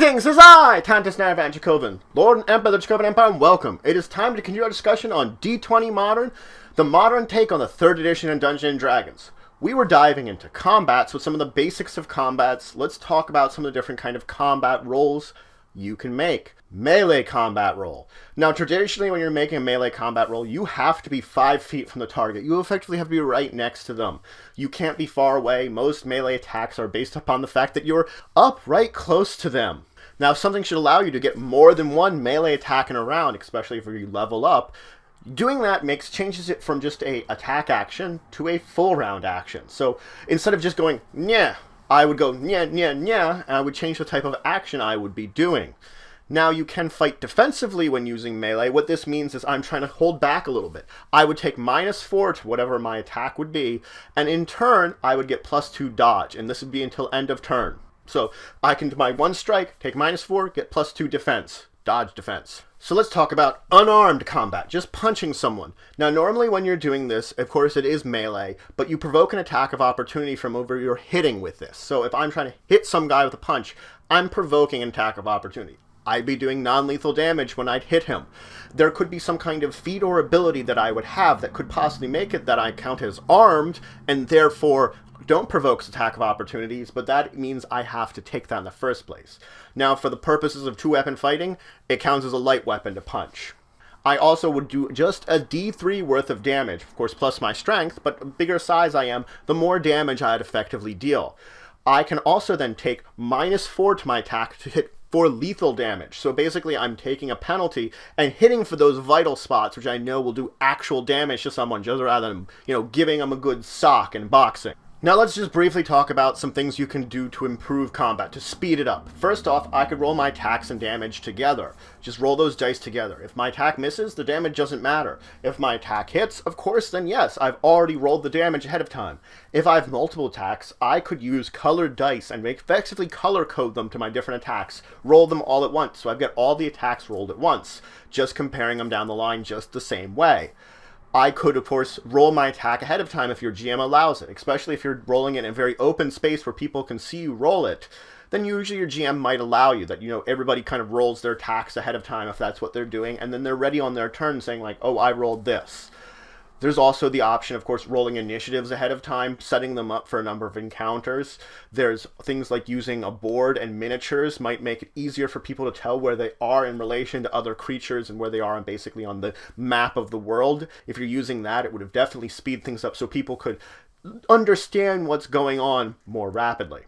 Greetings, it is I, Tantus Naravan Dracovin, Lord and Emperor of the Dracovin Empire, and welcome. It is time to continue our discussion on D20 Modern, the modern take on the 3rd edition in Dungeons & Dragons. We were diving into combats with some of the basics of combats. Let's talk about some of the different kind of combat roles you can make. Melee combat role. Now, traditionally, when you're making a melee combat role, you have to be 5 feet from the target. You effectively have to be right next to them. You can't be far away. Most melee attacks are based upon the fact that you're up right close to them. Now, if something should allow you to get more than one melee attack in a round, especially if you level up, doing that changes it from just a attack action to a full round action. So instead of just going, nyeh, I would go, nyeh, nyeh, nyeh, and I would change the type of action I would be doing. Now, you can fight defensively when using melee. What this means is I'm trying to hold back a little bit. I would take -4 to whatever my attack would be, and in turn, I would get +2 dodge, and this would be until end of turn. So I can do my 1 strike, take -4, get +2 defense, dodge defense. So let's talk about unarmed combat, just punching someone. Now, normally when you're doing this, of course it is melee, but you provoke an attack of opportunity from over you're hitting with this. So if I'm trying to hit some guy with a punch, I'm provoking an attack of opportunity. I'd be doing non-lethal damage when I'd hit him. There could be some kind of feat or ability that I would have that could possibly make it that I count as armed, and therefore don't provoke attack of opportunities, but that means I have to take that in the first place. Now, for the purposes of 2-weapon fighting, it counts as a light weapon to punch. I also would do just a D3 worth of damage, of course plus my strength, but the bigger size I am, the more damage I'd effectively deal. I can also then take -4 to my attack to hit for lethal damage. So basically I'm taking a penalty and hitting for those vital spots, which I know will do actual damage to someone, just rather than, giving them a good sock in boxing. Now let's just briefly talk about some things you can do to improve combat, to speed it up. First off, I could roll my attacks and damage together. Just roll those dice together. If my attack misses, the damage doesn't matter. If my attack hits, of course, then yes, I've already rolled the damage ahead of time. If I have multiple attacks, I could use colored dice and effectively color code them to my different attacks, roll them all at once. So I've got all the attacks rolled at once, just comparing them down the line just the same way. I could, of course, roll my attack ahead of time if your GM allows it, especially if you're rolling it in a very open space where people can see you roll it. Then usually your GM might allow you that, everybody kind of rolls their attacks ahead of time if that's what they're doing, and then they're ready on their turn saying like, oh, I rolled this. There's also the option, of course, rolling initiatives ahead of time, setting them up for a number of encounters. There's things like using a board and miniatures might make it easier for people to tell where they are in relation to other creatures and where they are basically on the map of the world. If you're using that, it would have definitely speed things up so people could understand what's going on more rapidly.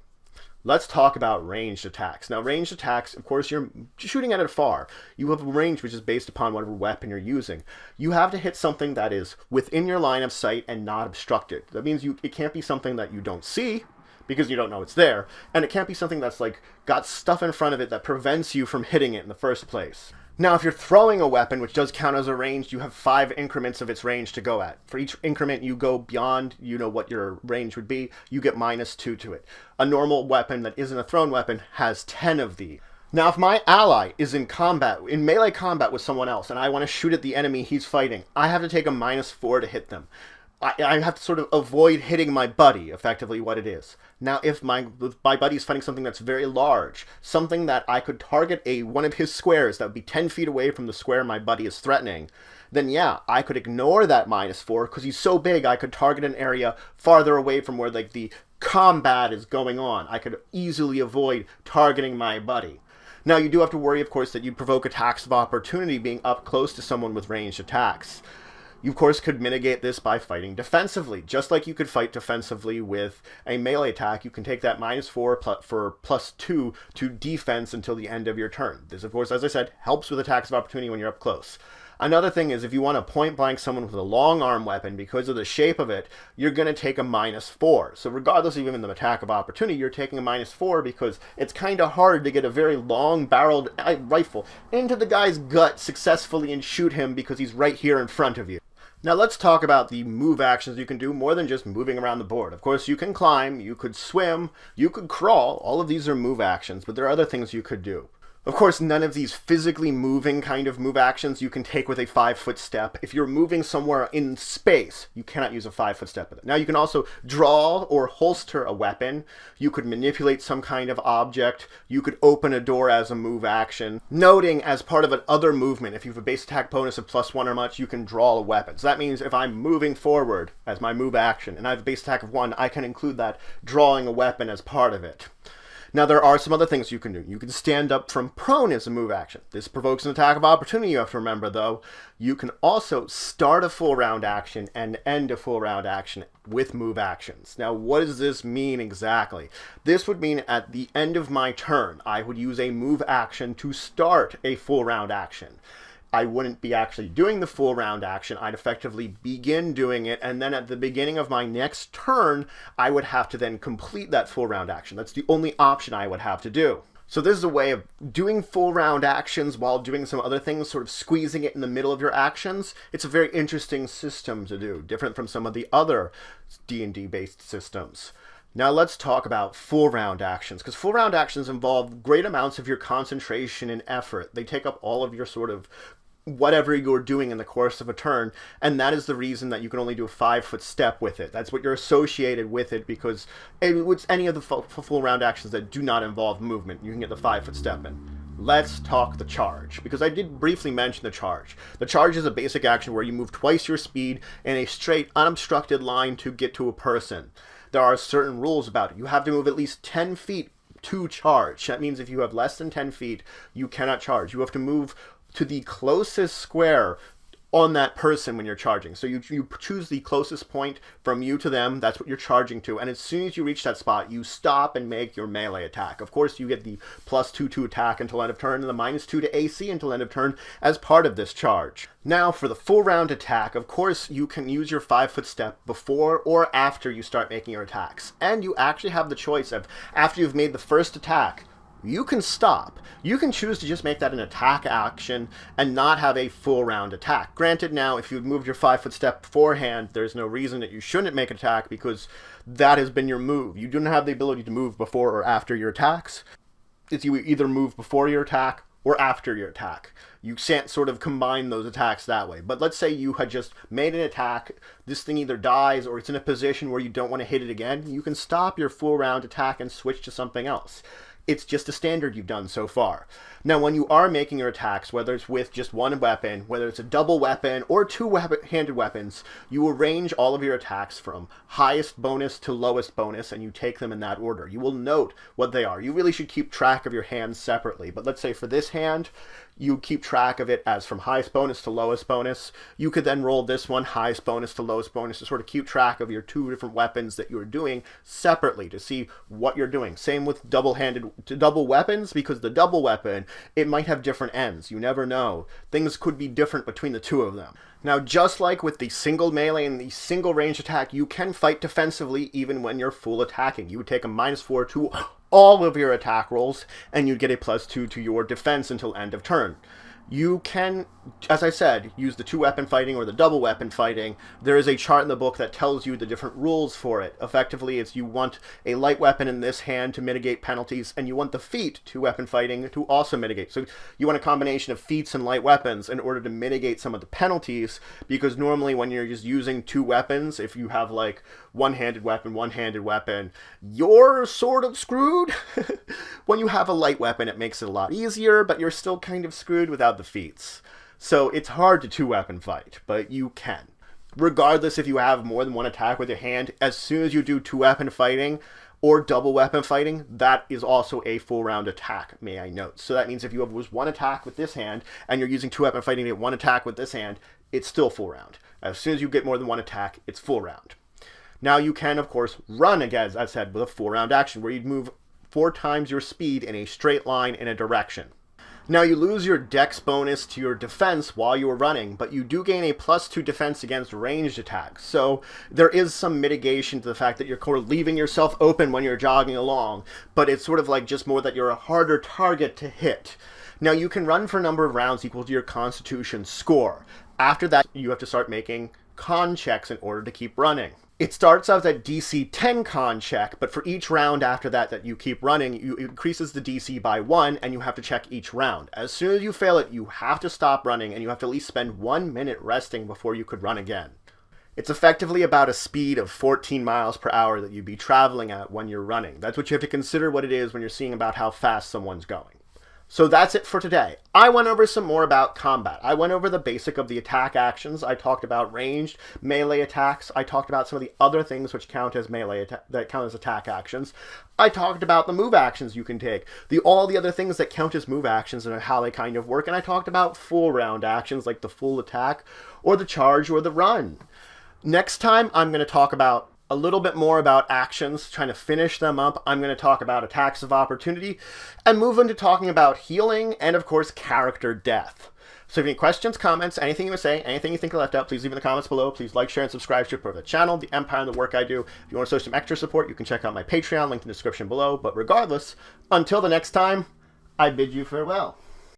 Let's talk about ranged attacks. Now, ranged attacks, of course, you're shooting at it far. You have a range which is based upon whatever weapon you're using. You have to hit something that is within your line of sight and not obstructed. That means it can't be something that you don't see, because you don't know it's there, and it can't be something that's like got stuff in front of it that prevents you from hitting it in the first place. Now, if you're throwing a weapon, which does count as a range, you have 5 increments of its range to go at. For each increment you go beyond, what your range would be, you get -2 to it. A normal weapon that isn't a thrown weapon has 10 of these. Now, if my ally is in melee combat with someone else, and I want to shoot at the enemy he's fighting, I have to take a -4 to hit them. I have to sort of avoid hitting my buddy, effectively what it is. Now, if my buddy is fighting something that's very large, something that I could target one of his squares that would be 10 feet away from the square my buddy is threatening, then yeah, I could ignore that -4 because he's so big I could target an area farther away from where the combat is going on. I could easily avoid targeting my buddy. Now, you do have to worry, of course, that you provoke attacks of opportunity being up close to someone with ranged attacks. You, of course, could mitigate this by fighting defensively. Just like you could fight defensively with a melee attack, you can take that -4 for +2 to defense until the end of your turn. This, of course, as I said, helps with attacks of opportunity when you're up close. Another thing is if you want to point-blank someone with a long arm weapon, because of the shape of it, you're going to take a -4. So regardless of even the attack of opportunity, you're taking a -4 because it's kind of hard to get a very long-barreled rifle into the guy's gut successfully and shoot him because he's right here in front of you. Now let's talk about the move actions you can do more than just moving around the board. Of course, you can climb, you could swim, you could crawl. All of these are move actions, but there are other things you could do. Of course, none of these physically moving kind of move actions you can take with a 5-foot step. If you're moving somewhere in space, you cannot use a 5-foot step with it. Now, you can also draw or holster a weapon. You could manipulate some kind of object. You could open a door as a move action. Noting, as part of an other movement, if you have a base attack bonus of +1 or much, you can draw a weapon. So that means if I'm moving forward as my move action and I have a base attack of 1, I can include that drawing a weapon as part of it. Now, there are some other things you can do. You can stand up from prone as a move action. This provokes an attack of opportunity, you have to remember, though. You can also start a full round action and end a full round action with move actions. Now, what does this mean exactly? This would mean at the end of my turn, I would use a move action to start a full round action. I wouldn't be actually doing the full round action. I'd effectively begin doing it, and then at the beginning of my next turn, I would have to then complete that full round action. That's the only option I would have to do. So this is a way of doing full round actions while doing some other things, sort of squeezing it in the middle of your actions. It's a very interesting system to do, different from some of the other D&D based systems. Now let's talk about full round actions, because full round actions involve great amounts of your concentration and effort. They take up all of your sort of whatever you're doing in the course of a turn, and that is the reason that you can only do a 5-foot step with it. That's what you're associated with it, because it's any of the full round actions that do not involve movement. You can get the 5-foot step in. Let's talk the charge, because I did briefly mention the charge. The charge is a basic action where you move twice your speed in a straight, unobstructed line to get to a person. There are certain rules about it. You have to move at least 10 feet to charge. That means if you have less than 10 feet, you cannot charge. You have to move to the closest square on that person when you're charging. So you choose the closest point from you to them. That's what you're charging to. And as soon as you reach that spot, you stop and make your melee attack. Of course, you get the +2 to attack until end of turn and the -2 to AC until end of turn as part of this charge. Now, for the full round attack, of course, you can use your 5-foot step before or after you start making your attacks. And you actually have the choice of, after you've made the first attack, you can stop. You can choose to just make that an attack action and not have a full round attack. Granted, now, if you've moved your 5-foot step beforehand, there's no reason that you shouldn't make an attack because that has been your move. You don't have the ability to move before or after your attacks. It's you either move before your attack or after your attack. You can't sort of combine those attacks that way. But let's say you had just made an attack, this thing either dies or it's in a position where you don't want to hit it again, you can stop your full round attack and switch to something else. It's just a standard you've done so far. Now, when you are making your attacks, whether it's with just one weapon, whether it's a double weapon, or two-handed weapons, you arrange all of your attacks from highest bonus to lowest bonus, and you take them in that order. You will note what they are. You really should keep track of your hands separately, but let's say for this hand, you keep track of it as from highest bonus to lowest bonus. You could then roll this one highest bonus to lowest bonus to sort of keep track of your two different weapons that you're doing separately to see what you're doing. Same with double weapons, because the double weapon, it might have different ends. You never know. Things could be different between the two of them. Now, just like with the single melee and the single range attack, you can fight defensively even when you're full attacking. You would take a -4 to all of your attack rolls, and you'd get a +2 to your defense until end of turn. You can, as I said, use the two-weapon fighting or the double weapon fighting. There is a chart in the book that tells you the different rules for it. Effectively, it's you want a light weapon in this hand to mitigate penalties, and you want the feat, two-weapon fighting, to also mitigate. So you want a combination of feats and light weapons in order to mitigate some of the penalties, because normally when you're just using two weapons, if you have like one-handed weapon, you're sort of screwed. When you have a light weapon, it makes it a lot easier, but you're still kind of screwed without the feats. So it's hard to two-weapon fight, but you can. Regardless if you have more than one attack with your hand, as soon as you do two-weapon fighting or double weapon fighting, that is also a full round attack, may I note. So that means if you have one attack with this hand and you're using two-weapon fighting to get one attack with this hand, it's still full round. As soon as you get more than one attack, it's full round. Now you can, of course, run, again, as I said, with a full round action where you'd move 4 times your speed in a straight line in a direction. Now, you lose your dex bonus to your defense while you are running, but you do gain a +2 defense against ranged attacks. So there is some mitigation to the fact that you're sort of leaving yourself open when you're jogging along, but it's sort of like just more that you're a harder target to hit. Now, you can run for a number of rounds equal to your constitution score. After that, you have to start making con checks in order to keep running. It starts out at DC 10 con check, but for each round after that you keep running, it increases the DC by 1, and you have to check each round. As soon as you fail it, you have to stop running, and you have to at least spend 1 minute resting before you could run again. It's effectively about a speed of 14 miles per hour that you'd be traveling at when you're running. That's what you have to consider what it is when you're seeing about how fast someone's going. So that's it for today. I went over some more about combat. I went over the basic of the attack actions. I talked about ranged, melee attacks. I talked about some of the other things which count as that count as attack actions. I talked about the move actions you can take, all the other things that count as move actions and how they kind of work. And I talked about full round actions like the full attack or the charge or the run. Next time, I'm going to talk about a little bit more about actions, trying to finish them up. I'm going to talk about attacks of opportunity and move into talking about healing and, of course, character death. So if you have any questions, comments, anything you want to say, anything you think I left out, please leave in the comments below. Please like, share, and subscribe to support the channel, the Empire, and the work I do. If you want to show some extra support, you can check out my Patreon, link in the description below. But regardless, until the next time, I bid you farewell.